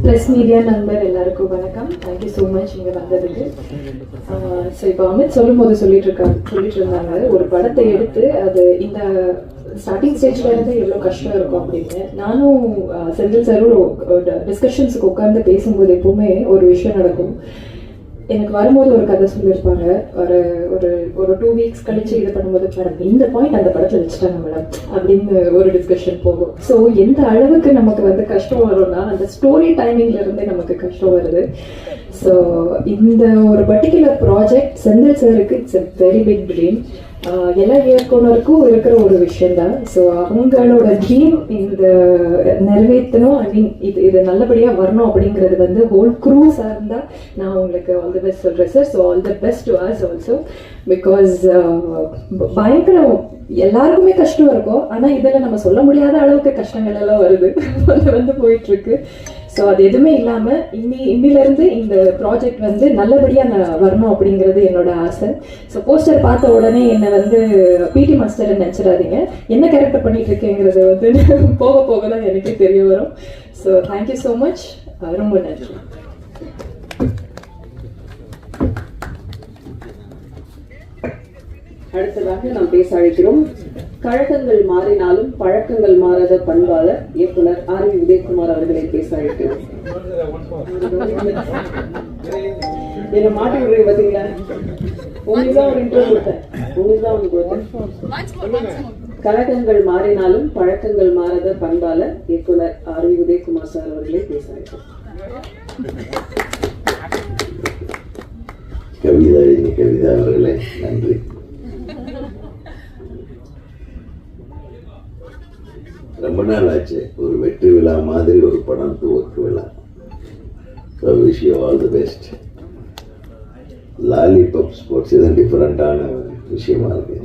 Press media நண்பர் எல்லாருக்கும் வணக்கம். தேங்க்யூ ஸோ மச் இங்கே வந்ததுக்கு. ஸோ இப்போ அமித் சொல்லிட்டு இருந்தாங்க ஒரு படத்தை எடுத்து அது இந்த ஸ்டார்டிங் ஸ்டேஜ்ல இருந்து எவ்வளோ கஷ்டம் இருக்கும் அப்படின்னு. நானும் செந்தில் சாரும் டிஸ்கஷன்ஸுக்கு உட்காந்து பேசும்போது எப்பவுமே ஒரு விஷயம் நடக்கும். எனக்கு வரும்போது ஒரு கதை சொல்லியிருப்பாங்க. ஒரு ஒரு ஒரு 2 வீக்ஸ் கழிச்சு இது பண்ணும்போது மேடம் இந்த பாயிண்ட் அந்த படத்தில் வச்சுட்டாங்க மேடம் அப்படின்னு ஒரு டிஸ்கஷன் போகும். ஸோ எந்த அளவுக்கு நமக்கு வந்து கஷ்டம் வரும்னா அந்த ஸ்டோரி டைமிங்ல இருந்தே நமக்கு கஷ்டம் வருது. ஸோ இந்த ஒரு பர்டிகுலர் ப்ராஜெக்ட் செந்தில் சாருக்கு it's a very big dream. எல்லா இயக்குனருக்கும் இருக்கிற ஒரு விஷயம் தான். ஸோ அவங்களோட ட்ரீம் இந்த நிறைவேற்றணும். ஐ மீன் இது நல்லபடியாக வரணும் அப்படிங்கிறது வந்து ஹோல் க்ரூ சார்ந்தா நான் உங்களுக்கு ஆல் தி பெஸ்ட் சொல்கிறேன் sir. So all the best to us also. Because பயங்கரம் எல்லாருக்குமே கஷ்டம் இருக்கும். ஆனால் இதில் நம்ம சொல்ல முடியாத அளவுக்கு கஷ்டங்கள் எல்லாம் வருது வந்து போயிட்டுருக்கு. ஸோ அது எதுவுமே இல்லாமல் இன்னிலேருந்து இந்த ப்ராஜெக்ட் வந்து நல்லபடியாக நான் வரணும் அப்படிங்கிறது என்னோட ஆசை. ஸோ போஸ்டர் பார்த்த உடனே என்னை வந்து பிடி மாஸ்டர்னு நினச்சிடாதீங்க. என்ன கேரக்டர் பண்ணிட்டு இருக்கேங்கிறது வந்து போக போக தான் எனக்கு தெரிய வரும். So thank you so much. ரொம்ப நன்றி. அடுத்ததாக நாம் பேச அழைக்கிறோம். கழகங்கள் மாறினாலும் பழக்கங்கள் மாறாத பண்பாளர் இயக்குனர் ஆர் வி உதயகுமார் அவர்களை பேச அழைக்கிறோம். என்ன மாட்டி விடுறீங்க பாத்தீங்களா? உங்களுக்கு தான் ஒரு இன்ட்ரோ கொடுத்தேன். கழகங்கள் மாறினாலும் பழக்கங்கள் மாறாத பண்பாளர் இயக்குனர் ஆர் வி உதயகுமார் சார் அவர்களை பேச அழைக்கிறோம். கவிதா அவர்களே நன்றி. ரொம்ப நாள் ஆச்சு ஒரு வெற்றி விழா மாதிரி ஒரு படம் துவக்க விழா. So wish you all the best. Lollipop sports இது டிஃப்ரெண்டான விஷயமா இருக்கு.